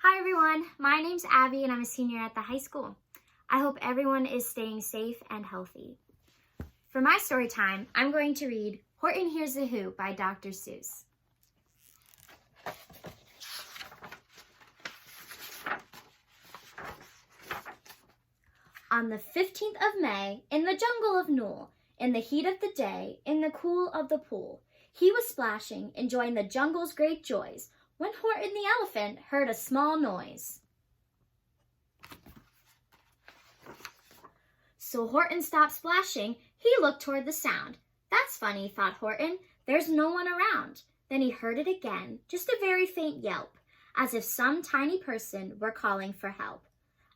Hi everyone, my name's Abby and I'm a senior at the high school. I hope everyone is staying safe and healthy. For my story time, I'm going to read Horton Hears the Who by Dr. Seuss. On the 15th of May, in the jungle of Nool, in the heat of the day, in the cool of the pool, he was splashing, enjoying the jungle's great joys, when Horton the elephant heard a small noise. So Horton stopped splashing. He looked toward the sound. That's funny, thought Horton. There's no one around. Then he heard it again, just a very faint yelp, as if some tiny person were calling for help.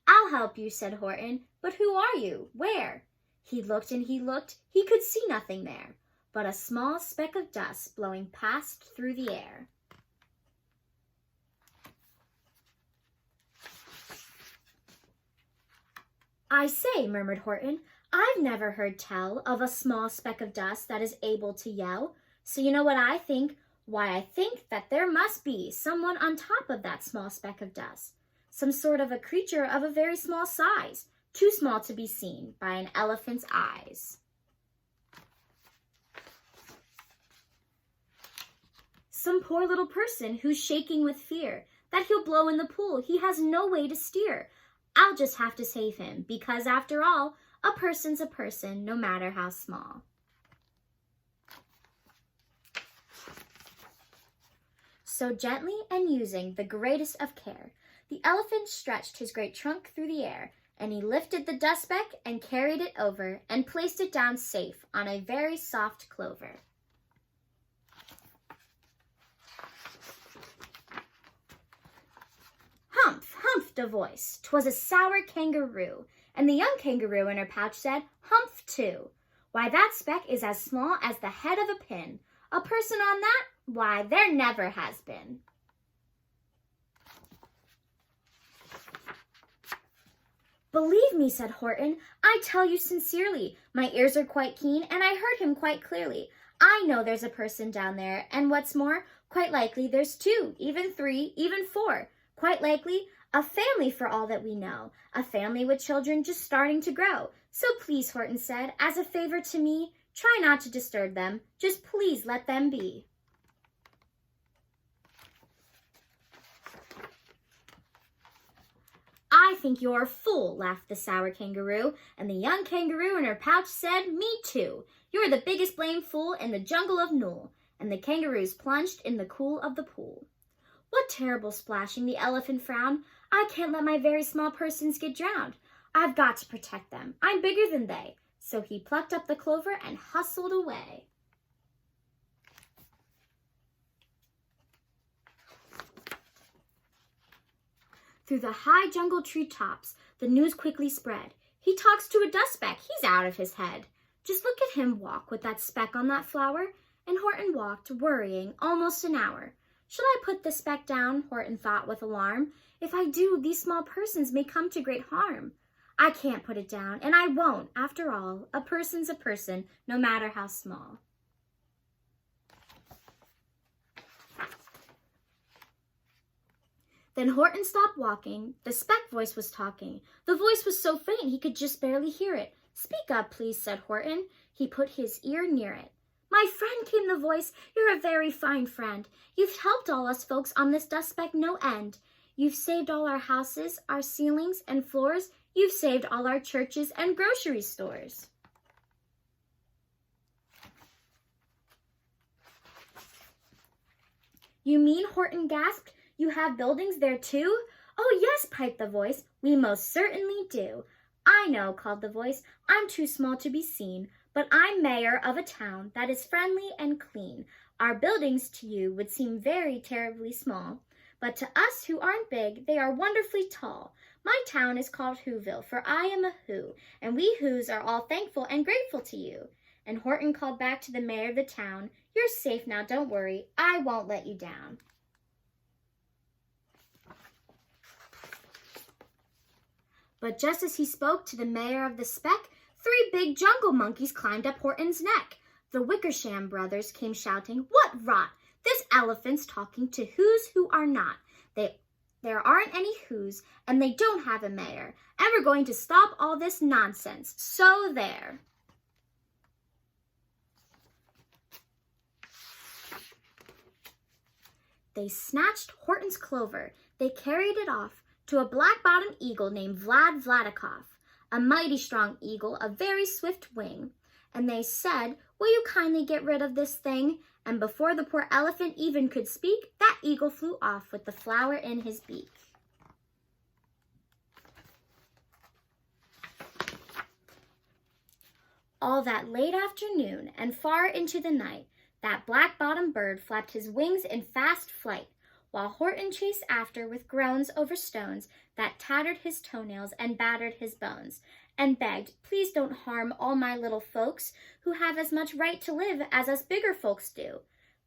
I'll help you, said Horton, but who are you? Where? He looked and he looked. He could see nothing there, but a small speck of dust blowing past through the air. I say, murmured Horton, I've never heard tell of a small speck of dust that is able to yell. So you know what I think? Why, I think that there must be someone on top of that small speck of dust. Some sort of a creature of a very small size, too small to be seen by an elephant's eyes. Some poor little person who's shaking with fear that he'll blow in the pool. He has no way to steer. I'll just have to save him, because after all, a person's a person, no matter how small. So gently and using the greatest of care, the elephant stretched his great trunk through the air, and he lifted the dust speck and carried it over and placed it down safe on a very soft clover. Humph, humphed a voice. 'Twas a sour kangaroo, and the young kangaroo in her pouch said, Humph too. Why, that speck is as small as the head of a pin. A person on that? Why, there never has been. Believe me, said Horton, I tell you sincerely, my ears are quite keen, and I heard him quite clearly. I know there's a person down there, and what's more, quite likely there's two, even three, even four. Quite likely, a family for all that we know, a family with children just starting to grow. So please, Horton said, as a favor to me, try not to disturb them. Just please let them be. I think you're a fool, laughed the sour kangaroo, and the young kangaroo in her pouch said, Me too. You're the biggest blamed fool in the jungle of Nool. And the kangaroos plunged in the cool of the pool. What terrible splashing, the elephant frowned. I can't let my very small persons get drowned. I've got to protect them. I'm bigger than they. So he plucked up the clover and hustled away. Through the high jungle treetops, the news quickly spread. He talks to a dust speck. He's out of his head. Just look at him walk with that speck on that flower. And Horton walked, worrying, almost an hour. Should I put the speck down? Horton thought with alarm. If I do, these small persons may come to great harm. I can't put it down, and I won't. After all, a person's a person, no matter how small. Then Horton stopped walking. The speck voice was talking. The voice was so faint he could just barely hear it. Speak up, please, said Horton. He put his ear near it. My friend, came the voice, you're a very fine friend. You've helped all us folks on this dust speck no end. You've saved all our houses, our ceilings and floors. You've saved all our churches and grocery stores. You mean, Horton gasped, you have buildings there too? Oh yes, piped the voice, we most certainly do. I know, called the voice, I'm too small to be seen. But I'm mayor of a town that is friendly and clean. Our buildings to you would seem very terribly small. But to us who aren't big, they are wonderfully tall. My town is called Whoville, for I am a Who, and we Whos are all thankful and grateful to you. And Horton called back to the mayor of the town, You're safe now, don't worry, I won't let you down. But just as he spoke to the mayor of the speck, 3 big jungle monkeys climbed up Horton's neck. The Wickersham brothers came shouting, What rot! This elephant's talking to who's who are not. They There aren't any who's, and they don't have a mayor, and we're going to stop all this nonsense. So there. They snatched Horton's clover. They carried it off to a black-bottomed eagle named Vlad Vladikov, a mighty strong eagle, a very swift wing. And they said, "Will you kindly get rid of this thing?" And before the poor elephant even could speak, that eagle flew off with the flower in his beak. All that late afternoon and far into the night, that black-bottomed bird flapped his wings in fast flight, while Horton chased after with groans over stones that tattered his toenails and battered his bones, and begged, "Please don't harm all my little folks, who have as much right to live as us bigger folks do."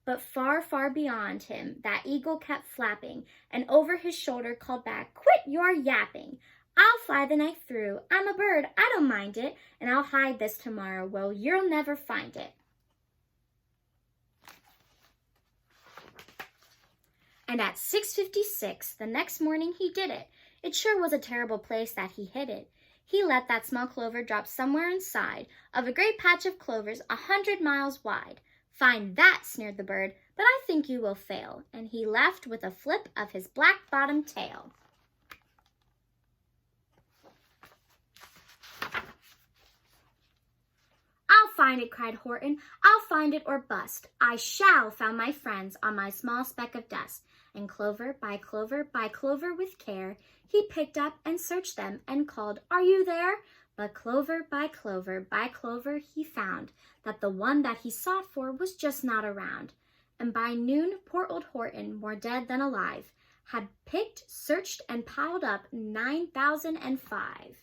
But far, far beyond him, that eagle kept flapping, and over his shoulder called back, "Quit your yapping! I'll fly the night through. I'm a bird, I don't mind it, and I'll hide this tomorrow where you'll never find it." And at 6:56 the next morning he did it. It sure was a terrible place that he hid it. He let that small clover drop somewhere inside of a great patch of clovers 100 miles wide. "Find that," sneered the bird, "but I think you will fail." And he left with a flip of his black-bottomed tail. "I'll find it," cried Horton. "I'll find it or bust. I shall found my friends on my small speck of dust." And clover by clover by clover with care, he picked up and searched them and called, "Are you there?" But clover by clover by clover he found that the one that he sought for was just not around. And by noon, poor old Horton, more dead than alive, had picked, searched, and piled up 9,005.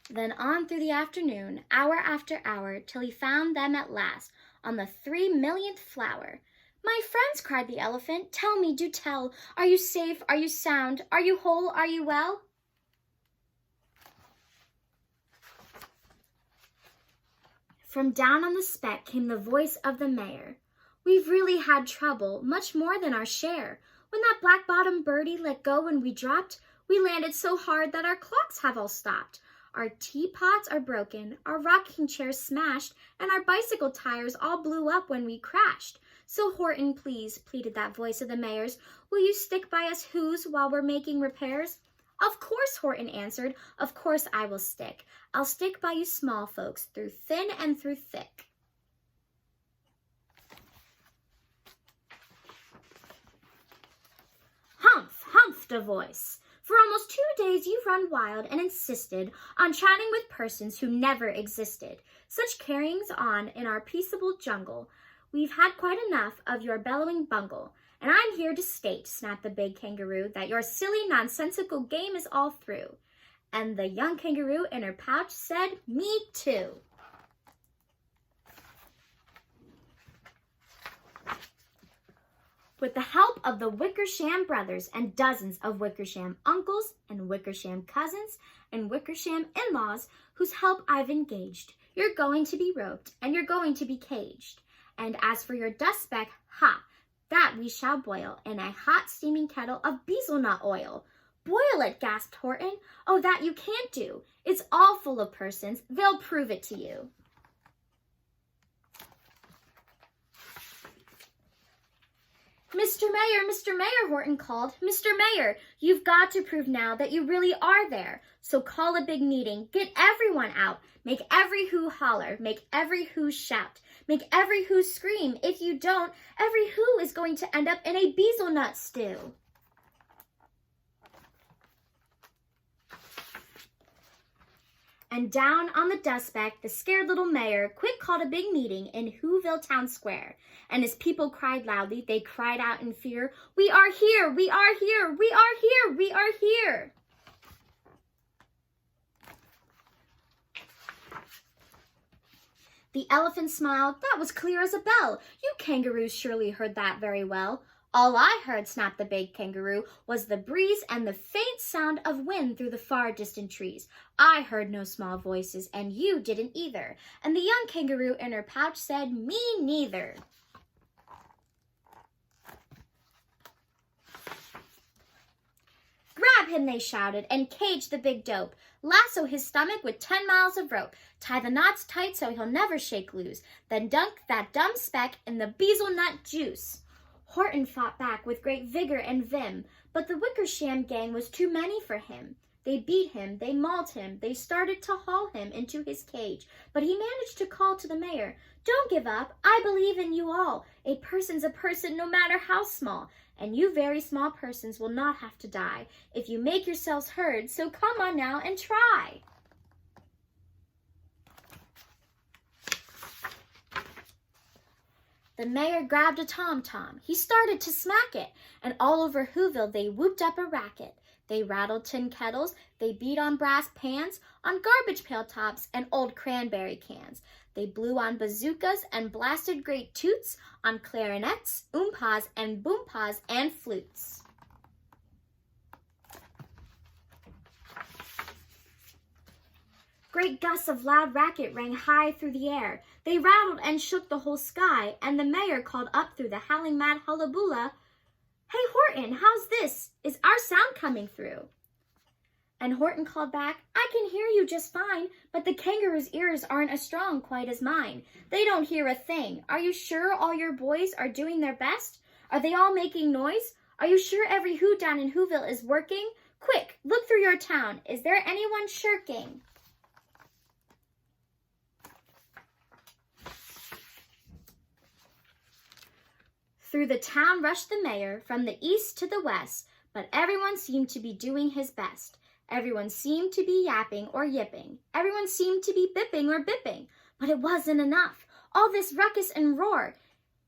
Then on through the afternoon, hour after hour, till he found them at last on the 3,000,000th flower. "My friends," cried the elephant, "tell me, do tell, are you safe, are you sound, are you whole, are you well?" From down on the speck came the voice of the mayor. "We've really had trouble, much more than our share. When that black-bottomed birdie let go when we dropped, we landed so hard that our clocks have all stopped. Our teapots are broken, our rocking chairs smashed, and our bicycle tires all blew up when we crashed. So Horton, please," pleaded that voice of the mayor's, "will you stick by us who's while we're making repairs?" "Of course," Horton answered, "of course I will stick. I'll stick by you small folks, through thin and through thick." "Humph, humphed a voice. For almost 2 days you've run wild and insisted on chatting with persons who never existed. Such carryings on in our peaceable jungle. We've had quite enough of your bellowing bungle. And I'm here to state," snapped the big kangaroo, "that your silly, nonsensical game is all through." And the young kangaroo in her pouch said, "Me too." With the help of the Wickersham brothers and dozens of Wickersham uncles and Wickersham cousins and Wickersham in-laws, whose help I've engaged, you're going to be roped and you're going to be caged. And as for your dust speck, that we shall boil in a hot steaming kettle of bezelnut oil. "Boil it," gasped Horton. "Oh, that you can't do. It's all full of persons. They'll prove it to you." Mr. Mayor," Horton called. "Mr. Mayor, you've got to prove now that you really are there. So call a big meeting. Get everyone out. Make every who holler. Make every who shout. Make every who scream. If you don't, every who is going to end up in a bezelnut stew." And down on the dust speck, the scared little mayor quick called a big meeting in Whoville Town Square. And as people cried loudly, they cried out in fear, "We are here! We are here! We are here! We are here!" The elephant smiled. "That was clear as a bell. You kangaroos surely heard that very well." "All I heard," snapped the big kangaroo, "was the breeze and the faint sound of wind through the far distant trees. I heard no small voices, and you didn't either." And the young kangaroo in her pouch said, "Me neither." Grab him, they shouted, and cage the big dope. Lasso his stomach with 10 miles of rope. Tie the knots tight so he'll never shake loose. Then dunk that dumb speck in the bezelnut juice. Horton fought back with great vigor and vim, but the Wickersham gang was too many for him. They beat him, they mauled him, they started to haul him into his cage, but he managed to call to the mayor, "Don't give up, I believe in you all. A person's a person no matter how small, and you very small persons will not have to die if you make yourselves heard, so come on now and try." The mayor grabbed a tom-tom. He started to smack it, and all over Whoville they whooped up a racket. They rattled tin kettles, they beat on brass pans, on garbage pail tops and old cranberry cans. They blew on bazookas and blasted great toots, on clarinets, oompas and boompas and flutes. Great gusts of loud racket rang high through the air. They rattled and shook the whole sky, and the mayor called up through the howling mad hullabulla, "Hey, Horton, how's this? Is our sound coming through?" And Horton called back, "I can hear you just fine, but the kangaroo's ears aren't as strong quite as mine. They don't hear a thing. Are you sure all your boys are doing their best? Are they all making noise? Are you sure every who down in Whoville is working? Quick, look through your town. Is there anyone shirking?" Through the town rushed the mayor, from the east to the west, but everyone seemed to be doing his best. Everyone seemed to be yapping or yipping. Everyone seemed to be bipping or bipping, but it wasn't enough. All this ruckus and roar.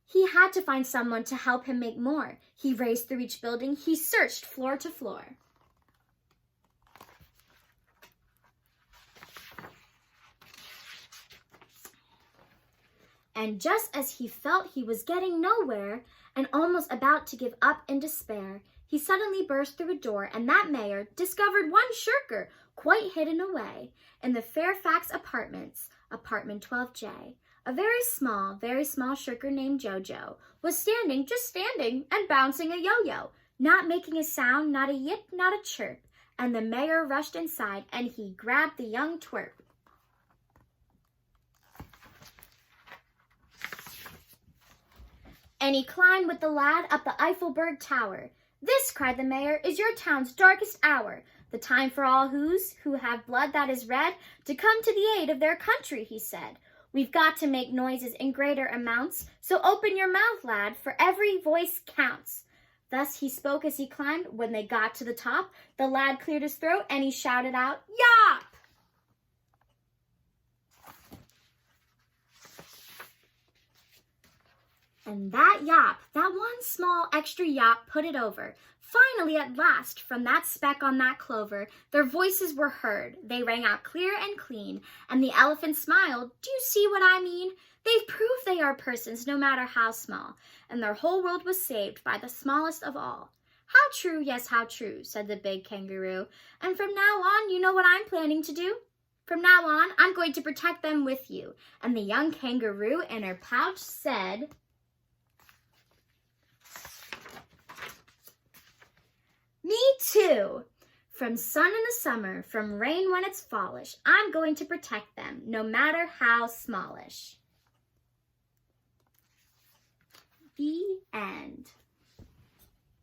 He had to find someone to help him make more. He raced through each building. He searched floor to floor. And just as he felt he was getting nowhere and almost about to give up in despair, he suddenly burst through a door, and that mayor discovered one shirker quite hidden away in the Fairfax Apartments, apartment 12J. A very small shirker named Jojo was standing, just standing, and bouncing a yo-yo, not making a sound, not a yip, not a chirp. And the mayor rushed inside, and he grabbed the young twerp. And he climbed with the lad up the Eiffelberg Tower. "This," cried the mayor, "is your town's darkest hour. The time for all who have blood that is red, to come to the aid of their country," he said. "We've got to make noises in greater amounts, so open your mouth, lad, for every voice counts." Thus he spoke as he climbed. When they got to the top, the lad cleared his throat, and he shouted out, "Yop!" And that yop, that one small extra yop, put it over. Finally, at last, from that speck on that clover, their voices were heard. They rang out clear and clean, and the elephant smiled. "Do you see what I mean? They've proved they are persons, no matter how small, and their whole world was saved by the smallest of all." "How true, yes, how true," said the big kangaroo. "And from now on, you know what I'm planning to do? From now on, I'm going to protect them with you." And the young kangaroo in her pouch said, "Me too. From sun in the summer, from rain when it's fallish, I'm going to protect them, no matter how smallish."